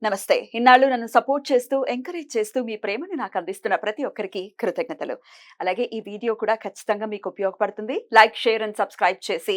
నమస్తే. ఇన్నాళ్ళు నన్ను సపోర్ట్ చేస్తూ, ఎంకరేజ్ చేస్తూ మీ ప్రేమని నాకు అందిస్తున్న ప్రతి ఒక్కరికి కృతజ్ఞతలు. అలాగే ఈ వీడియో కూడా ఖచ్చితంగా మీకు ఉపయోగపడుతుంది. లైక్, షేర్ అండ్ సబ్స్క్రైబ్ చేసి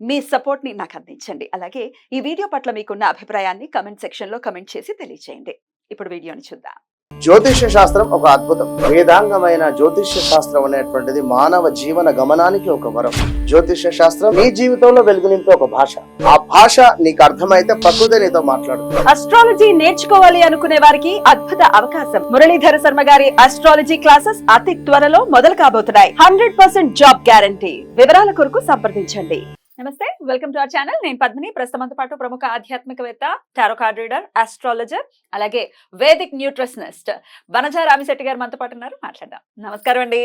మీ సపోర్ట్‌ని నాకు అందించండి. అలాగే ఈ వీడియో పట్ల మీకున్న అభిప్రాయాన్ని కామెంట్ సెక్షన్‌లో కామెంట్ చేసి తెలియజేయండి. ఇప్పుడు వీడియోని చూద్దాం. జ్యోతిష్య శాస్త్రం ఒక అద్భుతం. వేదాంగమైన జ్యోతిష్య శాస్త్రం అనేటువంటిది మానవ జీవన గమనానికి ఒక వరం. జ్యోతిష్య శాస్త్రం నీ జీవితంలో వెలుగునింపే ఒక భాష. ఆ భాష నీకు అర్థమైతే ప్రకృతి నీతో మాట్లాడుతుంది. అస్ట్రాలజీ నేర్చుకోవాలి అనుకునే వారికి అద్భుత అవకాశం. మురళీధర శర్మ గారి అస్ట్రాలజీ క్లాసెస్ అతి త్వరలో మొదలు కాబోతున్నాయి. 100% జాబ్ గ్యారంటీ. వివరాల కొరకు సంప్రదించండి. నమస్తే, వెల్కమ్ టు అవర్ ఛానల్. నేను పద్మిని. ప్రస్తుతంతో పాటు ప్రముఖ ఆధ్యాత్మికవేత్త, టారో కార్డ్ రీడర్, ఆస్ట్రాలజర్, అలాగే వేదిక్ న్యూట్రిషనిస్ట్ వనజ రామిశెట్టి గారు మనతో పాటు ఉన్నారు. మాట్లాడదాం. నమస్కారం అండి.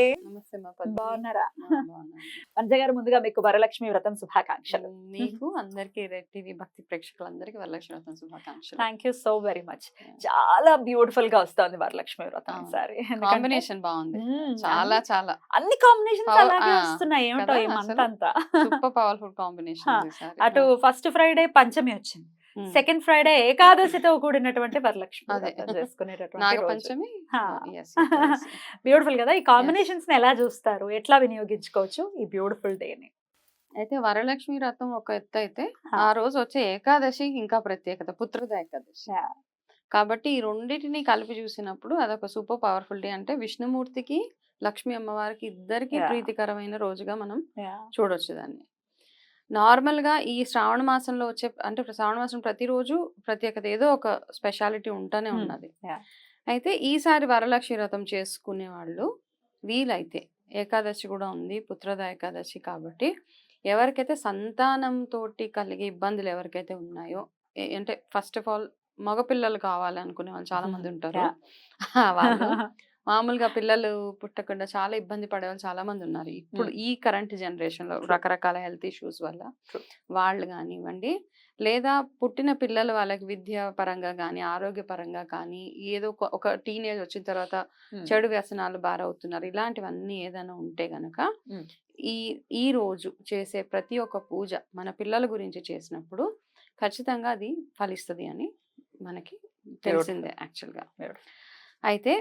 బాగున్నారా? వనజ గారు, ముందుగా మీకు వరలక్ష్మి వ్రతం శుభాకాంక్షలు. నీకు అందరికి రెడ్ టీవీ భక్తి ప్రేక్షకులందరికీ వరలక్ష్మి వ్రతం శుభాకాంక్షలు. Thank you so very much. చాలా బ్యూటిఫుల్ గా వస్తుంది వరలక్ష్మి వ్రతం సారీ. కాంబినేషన్ బాగుంది. చాలా చాలా అన్ని కాంబినేషన్స్ అలాగే వస్తున్నాయి. ఏమిటో ఈ మంత్ అంతా సూపర్ పవర్ఫుల్ కాంబినేషన్. అటు ఫస్ట్ ఫ్రైడే పంచమి వచ్చింది, సెకండ్ ఫ్రైడే ఏకాదశితో కూడినటువంటి వరలక్ష్మి చేసుకునేటటువంటి పంచమి. బ్యూటిఫుల్ కదా. ఈ కాంబినేషన్స్ ని ఎలా చూస్తారు, ఎట్లా వినియోగించుకోవచ్చు ఈ బ్యూటిఫుల్ డే ని? అయితే వరలక్ష్మి వ్రతం ఒక ఎత్తు అయితే, ఆ రోజు వచ్చే ఏకాదశి ఇంకా ప్రత్యేకత, పుత్రద ఏకాదశి. కాబట్టి ఈ రెండింటిని కలిపి చూసినప్పుడు అదొక సూపర్ పవర్ఫుల్ డే. అంటే విష్ణుమూర్తికి, లక్ష్మీ అమ్మవారికి ఇద్దరికి ప్రీతికరమైన రోజుగా మనం చూడొచ్చు దాన్ని. నార్మల్ గా ఈ శ్రావణ మాసంలో వచ్చే, అంటే శ్రావణ మాసం ప్రతిరోజు ప్రత్యేకత, ఏదో ఒక స్పెషాలిటీ ఉంటానే ఉన్నది. అయితే ఈసారి వరలక్ష్మి వ్రతం చేసుకునే వాళ్ళు వీలైతే, ఏకాదశి కూడా ఉంది, పుత్రద ఏకాదశి కాబట్టి, ఎవరికైతే సంతానంతో కలిగే ఇబ్బందులు ఎవరికైతే ఉన్నాయో, అంటే ఫస్ట్ ఆఫ్ ఆల్ మగపిల్లలు కావాలనుకునే వాళ్ళు చాలా మంది ఉంటారు. వాళ్ళు మామూలుగా పిల్లలు పుట్టకుండా చాలా ఇబ్బంది పడేవాళ్ళు చాలా మంది ఉన్నారు ఇప్పుడు ఈ కరెంట్ జనరేషన్ లో, రకరకాల హెల్త్ ఇష్యూస్ వల్ల. వాళ్ళు కానివ్వండి, లేదా పుట్టిన పిల్లలు వాళ్ళకి విద్య పరంగా కానీ, ఆరోగ్య పరంగా కానీ, ఏదో ఒక టీనేజ్ వచ్చిన తర్వాత చెడు వ్యసనాలు బారవుతున్నారు, ఇలాంటివన్నీ ఏదైనా ఉంటే గనక ఈ రోజు చేసే ప్రతి ఒక్క పూజ మన పిల్లల గురించి చేసినప్పుడు ఖచ్చితంగా అది ఫలిస్తుంది అని మనకి తెలిసిందే యాక్చువల్గా. అయితే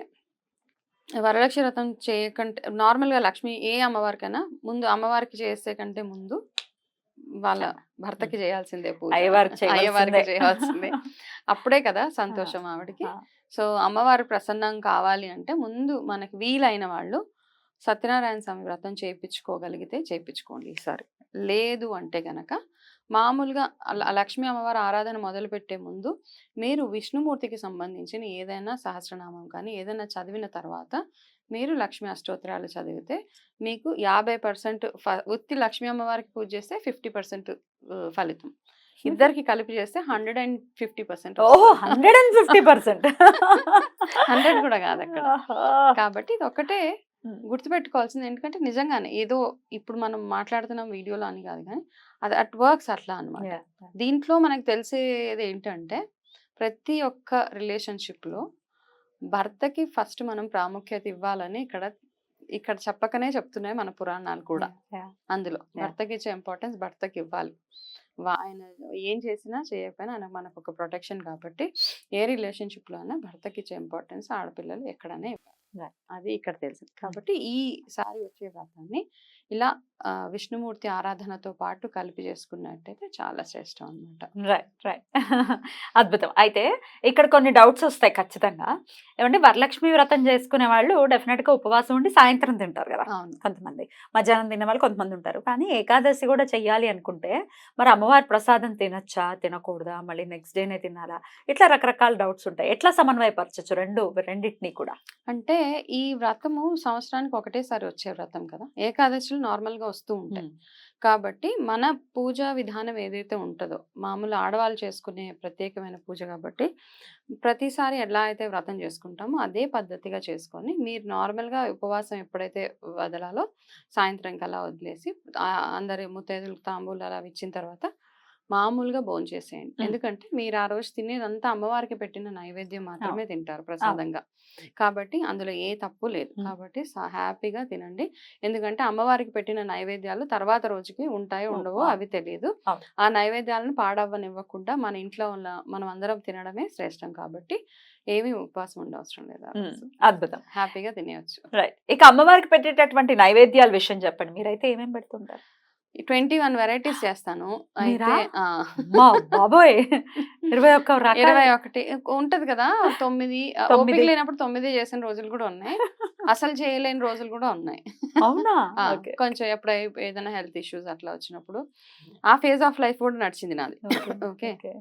వరలక్ష్మి వ్రతం చేయకంటే, నార్మల్గా లక్ష్మి ఏ అమ్మవారికైనా ముందు, అమ్మవారికి చేసే కంటే ముందు వాళ్ళ భర్తకి చేయాల్సిందే పూజ, అయ్యవారికి చేయాల్సిందే. అప్పుడే కదా సంతోషం ఆవిడకి. సో అమ్మవారు ప్రసన్నం కావాలి అంటే ముందు మనకి వీలైన వాళ్ళు సత్యనారాయణ స్వామి వ్రతం చేయించుకోగలిగితే చేయించుకోండి ఈసారి. లేదు అంటే గనక మామూలుగా లక్ష్మీ అమ్మవారి ఆరాధన మొదలు పెట్టే ముందు మీరు విష్ణుమూర్తికి సంబంధించిన ఏదైనా సహస్రనామం కానీ ఏదైనా చదివిన తర్వాత మీరు లక్ష్మీ అష్టోత్తరాలు చదివితే మీకు 50% ఉత్తి లక్ష్మీ అమ్మవారికి పూజ చేస్తే 50% ఫలితం. ఇద్దరికి కలిపి చేస్తే 150%. 100 కూడా కాదు అక్కడ. కాబట్టి ఇది ఒకటే గుర్తుపెట్టుకోవాల్సింది. ఎందుకంటే నిజంగానే ఏదో ఇప్పుడు మనం మాట్లాడుతున్నాం వీడియోలో అని కాదు, కానీ అది అట్ వర్క్స్ అట్లా అనమాట. దీంట్లో మనకు తెలిసేది ఏంటంటే, ప్రతి ఒక్క రిలేషన్షిప్లో భర్తకి ఫస్ట్ మనం ప్రాముఖ్యత ఇవ్వాలని ఇక్కడ చెప్పకనే చెప్తున్నాయి మన పురాణాలు కూడా. అందులో భర్తకి ఇచ్చే ఇంపార్టెన్స్ భర్తకి ఇవ్వాలి. ఆయన ఏం చేసినా చేయకపోయినా ఆయన మనకు ఒక ప్రొటెక్షన్. కాబట్టి ఏ రిలేషన్షిప్లో అయినా భర్తకి ఇచ్చే ఇంపార్టెన్స్ ఆడపిల్లలు ఎక్కడనే ఇవ్వాలి. అది ఇక్కడ తెలిసింది. కాబట్టి ఈసారి వచ్చే వ్రతాన్ని ఇలా విష్ణుమూర్తి ఆరాధనతో పాటు కలిపి చేసుకున్నట్టయితే చాలా శ్రేష్టం అనమాట. రైట్. అద్భుతం. అయితే ఇక్కడ కొన్ని డౌట్స్ వస్తాయి ఖచ్చితంగా. ఏమంటే వరలక్ష్మి వ్రతం చేసుకునే వాళ్ళు డెఫినెట్ గా ఉపవాసం ఉండి సాయంత్రం తింటారు కదా కొంతమంది, మధ్యాహ్నం తినే వాళ్ళు కొంతమంది ఉంటారు. కానీ ఏకాదశి కూడా చెయ్యాలి అనుకుంటే మరి అమ్మవారి ప్రసాదం తినచ్చా, తినకూడదా, మళ్ళీ నెక్స్ట్ డేనే తినాలా, ఇట్లా రకరకాల డౌట్స్ ఉంటాయి. ఎట్లా సమన్వయపరచచ్చు రెండింటినీ కూడా? అంటే ఈ వ్రతము సంవత్సరానికి ఒకటేసారి వచ్చే వ్రతం కదా. ఏకాదశులు నార్మల్ గా వస్తూ ఉంటాయి. కాబట్టి మన పూజా విధానం ఏదైతే ఉంటుందో, మామూలు ఆడవాళ్ళు చేసుకునే ప్రత్యేకమైన పూజ కాబట్టి ప్రతిసారి ఎలా అయితే వ్రతం చేసుకుంటామో అదే పద్ధతిగా చేసుకొని, మీరు నార్మల్గా ఉపవాసం ఎప్పుడైతే వదలాలో సాయంత్రం కల్లా వదిలేసి అందరి ముత్తైదులకు తాంబూలాలు అవి ఇచ్చిన తర్వాత మామూలుగా భోంచేసేయండి. మ్మ్. ఎందుకంటే మీరు ఆ రోజు తినేదంతా అమ్మవారికి పెట్టిన నైవేద్యం మాత్రమే తింటారు ప్రసాదంగా. కాబట్టి అందులో ఏ తప్పు లేదు. మ్మ్. కాబట్టి హ్యాపీగా తినండి. ఎందుకంటే అమ్మవారికి పెట్టిన నైవేద్యాలు తర్వాత రోజుకి ఉంటాయో ఉండవో అవును. అవి తెలియదు. అవును. ఆ నైవేద్యాలను పాడవ్వనివ్వకుండా మన ఇంట్లో ఉన్న మనం అందరం తినడమే శ్రేష్టం. కాబట్టి ఏమీ ఉపవాసం ఉండవసరం లేదు. ఆ రోజు. అద్భుతం. హ్యాపీగా తినేయచ్చు. రైట్. ఇక అమ్మవారికి పెట్టేటటువంటి నైవేద్యాల విషయం చెప్పండి. మీరైతే ఏమేమి పెడుతుంటారు? 21 వెరైటీస్ చేస్తాను. మీరా? అయితే అమ్మా బాబోయ్! 21 రకాలు. 21 ఉంటది కదా! 9 ఓపిక 9 లేనప్పుడు 9 చేసిన రోజులు కూడా ఉన్నాయి. అసలు చేయలేని రోజులు కూడా ఉన్నాయి. అవునా? ఓకే. కొంచెం ఏదైనా హెల్త్ ఇష్యూస్ అట్లా వచ్చినప్పుడు ఆ ఫేజ్ ఆఫ్ లైఫ్ కూడా నడిచింది నాది. ఓకే. ఓకే.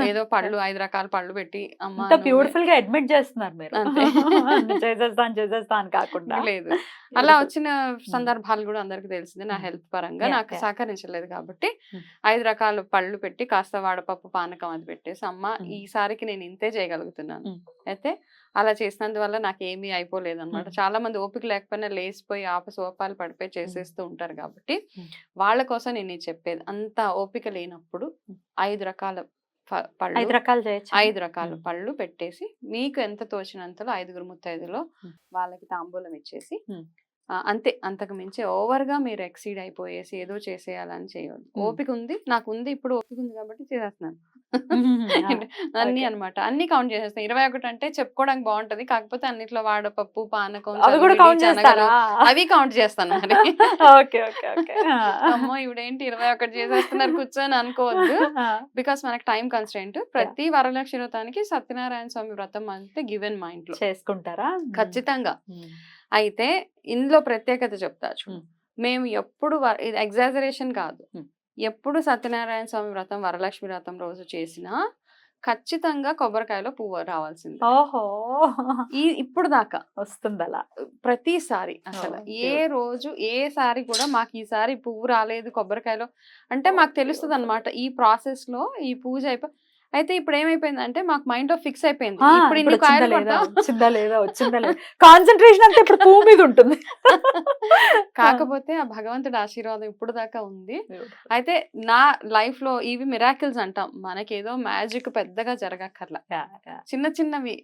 ఏదో పళ్ళు 5 రకాల పళ్ళు పెట్టి అమ్మ అంత బ్యూటిఫుల్ గా అడ్మిట్ చేస్తున్నారు మీరు. అంతే. చేసేస్తా అని కాకుండా. లేదు. అలా వచ్చిన సందర్భాలు కూడా అందరికి తెలిసింది. నా హెల్త్ పరంగా Yeah, నాకు yeah. సహకరించలేదు కాబట్టి Hmm. 5 రకాల పళ్ళు పెట్టి కాస్త వాడపప్పు పానకం అది పెట్టేసి అమ్మ Hmm. ఈసారికి నేను ఇంతే చేయగలుగుతున్నాను. Hmm. అయితే అలా చేసినందువల్ల నాకు ఏమీ అయిపోలేదు అనమాట. Hmm. చాలా మంది ఓపిక లేకపోయినా లేసిపోయి సోపాలు పడిపోయి చేసేస్తూ ఉంటారు కాబట్టి Hmm. వాళ్ళ కోసం నేను ఇది చెప్పేది. అంత ఓపిక లేనప్పుడు 5 రకాల 5 పళ్ళు రకాలు చేయొచ్చు. 5 రకాల పళ్ళు పెట్టేసి మీకు ఎంత తోచినంతలో 5 ముత్తైదులో వాళ్ళకి తాంబూలం ఇచ్చేసి అంతే. అంతకు మించి ఓవర్గా మీరు ఎక్సీడ్ అయిపోయేసి ఏదో చేసేయాలని చేయవద్దు. ఓపిక ఉంది, నాకు ఉంది, ఇప్పుడు ఓపిక ఉంది కాబట్టి చేసేస్తున్నాను. అన్ని అనమాట. అన్ని కౌంట్ చేసేస్తాను. 21 అంటే చెప్పుకోవడానికి బాగుంటది. కాకపోతే అన్నిట్లో వాడపప్పు పానకం అవి కూడా చలివిడి, కౌంట్ శనగలు చేస్తారా? అవి కౌంట్ చేస్తాను మరి. Okay okay okay. అమ్మో ఇవిడేంటి 21 చేసేస్తున్నారు కూర్చొని అనుకోవద్దు. బికాస్ మనకు టైం కన్స్ట్రెయింట్. ప్రతి వరలక్ష్మి వ్రతానికి సత్యనారాయణ స్వామి వ్రతం అంటే గివెన్ మా ఇంట్లో చేసుకుంటారా? ఖచ్చితంగా. అయితే ఇందులో ప్రత్యేకత చెప్తా చూడు. మేము ఎప్పుడు ఇది ఎగ్జాజరేషన్ కాదు. ఎప్పుడు సత్యనారాయణ స్వామి వ్రతం వరలక్ష్మి వ్రతం రోజు చేసినా ఖచ్చితంగా కొబ్బరికాయలో పువ్వు రావాల్సింది. ఓహో! ఇప్పుడు దాకా వస్తుంది అలా ప్రతిసారి అసలు ఏ రోజు ఏసారి కూడా మాకు ఈసారి పువ్వు రాలేదు కొబ్బరికాయలో అంటే మాకు తెలుస్తుంది అనమాట. ఈ ప్రాసెస్ లో ఈ పూజ అయితే ఇప్పుడు ఏమైపోయిందంటే మాకు మైండ్ లో ఫిక్స్ అయిపోయింది. ఇప్పుడు ఇన్ని కాయలు వచ్చిందా లేదా కాన్సన్ట్రేషన్ అంతా ఇప్పుడు పువ్వు మీద ఉంటుంది. కాకపోతే ఆ భగవంతుడి ఆశీర్వాదం ఇప్పుడు దాకా ఉంది. అయితే నా లైఫ్ లో ఇవి మిరాకిల్స్ అంటాం. మనకేదో మ్యాజిక్ పెద్దగా జరగక్కర్లా. చిన్న చిన్నవి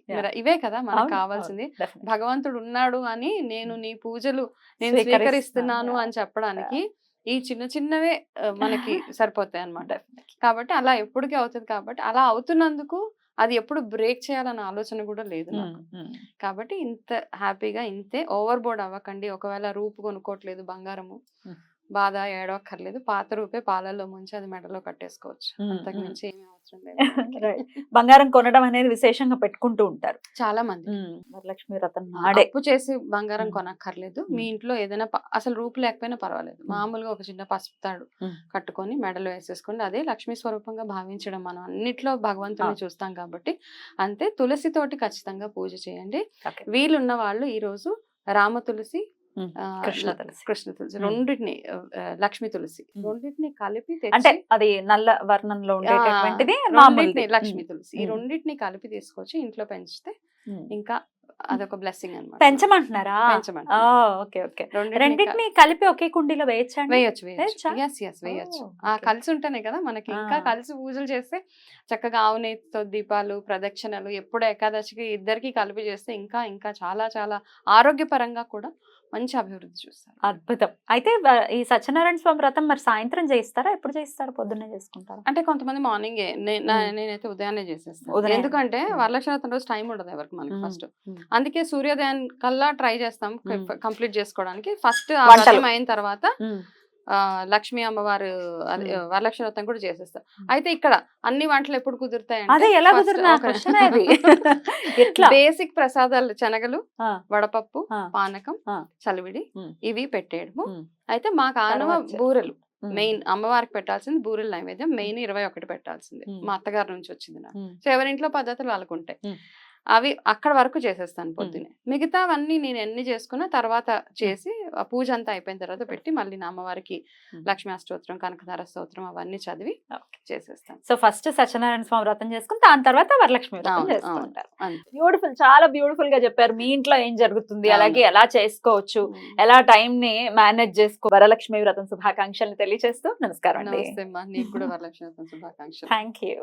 ఇవే కదా మనకు కావాల్సింది. భగవంతుడు ఉన్నాడు అని నేను నీ పూజలు నేను స్వీకరిస్తున్నాను అని చెప్పడానికి ఈ చిన్న చిన్నవే మనకి సరిపోతాయి అన్నమాట. కాబట్టి అలా ఎప్పటికీ అవుతుంది. కాబట్టి అలా అవుతున్నందుకు అది ఎప్పుడు బ్రేక్ చేయాలన్న ఆలోచన కూడా లేదు నాకు. కాబట్టి ఇంత హ్యాపీగా ఇంతే. ఓవర్ బోర్డ్ అవ్వకండి. ఒకవేళ రూపు కొనుక్కోవట్లేదు బంగారము బాధ ఏడవక్కర్లేదు. పాత రూపే పాలల్లో ముంచి అది మెడలో కట్టేసుకోవచ్చు. అంతకు మించి ఏమీ అవసరం లేదు. బంగారం కొనడం అనేది విశేషంగా పెట్టుకుంటూ ఉంటారు చాలా మంది. వరలక్ష్మి వ్రతం అప్పు చేసి బంగారం కొనక్కర్లేదు. మీ ఇంట్లో ఏదైనా అసలు రూపు లేకపోయినా పర్వాలేదు. మామూలుగా ఒక చిన్న పసుపు తాడు కట్టుకొని మెడలో వేసేసుకోండి. అదే లక్ష్మీ స్వరూపంగా భావించడం. మనం అన్నిట్లో భగవంతుని చూస్తాం కాబట్టి అంతే. తులసితోటి ఖచ్చితంగా పూజ చేయండి. వీలున్న వాళ్ళు ఈ రోజు రామ తులసి కృష్ణ తులసి రెండింటిని లక్ష్మీ తులసి రెండింటిని కలిపి అంటే అది నల్ల వర్ణంలో ఉండేటటువంటిది లక్ష్మీ తులసి. ఈ రెండింటిని కలిపి తీసుకొచ్చి ఇంట్లో పెంచితే ఇంకా అదొక బ్లెస్సింగ్ అన్నమాట. పెంచమంటున్నారా? రెండింటిని కలిపి ఒకే కుండీలో వేయచ్చు. వేయచ్చు. ఆ కలిసి ఉంటేనే కదా మనకి ఇంకా కలిసి పూజలు చేస్తే చక్కగా ఆవు నెయ్యితో దీపాలు ప్రదక్షిణలు ఎప్పుడు ఏకాదశికి ఇద్దరికి కలిపి చేస్తే ఇంకా ఇంకా చాలా చాలా ఆరోగ్యపరంగా కూడా మంచి అభివృద్ధి చూస్తారు. అద్భుతం. అయితే ఈ సత్యనారాయణ స్వామి వ్రతం మరి సాయంత్రం చేయిస్తారా? ఎప్పుడు చేయిస్తారు? పొద్దున్నే చేసుకుంటారా? అంటే కొంతమంది మార్నింగే, నేనైతే ఉదయాన్నే చేసేస్తాను. ఎందుకంటే వరలక్ష్మి వ్రతం రోజు టైం ఉండదు ఎవరికి మనకి ఫస్ట్. అందుకే సూర్యోదయం కల్లా ట్రై చేస్తాం కంప్లీట్ చేసుకోవడానికి. ఫస్ట్ వ్రతం అయిన తర్వాత లక్ష్మీ అమ్మవారు వరలక్ష్మి వ్రతం కూడా చేసేస్తారు. అయితే ఇక్కడ అన్ని వంటలు ఎప్పుడు కుదురుతాయి బేసిక్ ప్రసాదాలు శనగలు, వడపప్పు, పానకం, చలివిడి ఇవి పెట్టేయడము. అయితే మాకు ఆనవ బూరెలు మెయిన్ అమ్మవారికి పెట్టాల్సింది. బూరెల నైవేద్యం మెయిన్ 21 పెట్టాల్సింది. మా అత్తగారి నుంచి వచ్చింది నాకు. సో ఎవరింట్లో పద్ధతులు వాళ్ళకు ఉంటాయి. అవి అక్కడ వరకు చేసేస్తాను పొద్దునే. మిగతావన్నీ నేను ఎన్ని చేసుకున్నా తర్వాత చేసి ఆ పూజ అంతా అయిపోయిన తర్వాత పెట్టి మళ్ళీ నా అమ్మవారికి లక్ష్మీ అష్టోత్తరం కనకధార స్తోత్రం అవన్నీ చదివి చేసేస్తాను. సో ఫస్ట్ సత్యనారాయణ స్వామి వ్రతం చేసుకుని దాని తర్వాత వరలక్ష్మి వ్రతం అవును, చేసుకుంటారు. అవును. బ్యూటిఫుల్, చాలా బ్యూటిఫుల్ గా చెప్పారు. మీ ఇంట్లో ఏం జరుగుతుంది, అలాగే ఎలా చేసుకోవచ్చు, ఎలా టైం ని మేనేజ్ చేసుకో. వరలక్ష్మి వ్రతం శుభాకాంక్షలు తెలియజేస్తూ నమస్కారం అండి. నమస్తే అమ్మా, నీకు కూడా వరలక్ష్మి వ్రతం శుభాకాంక్షలు. Thank you.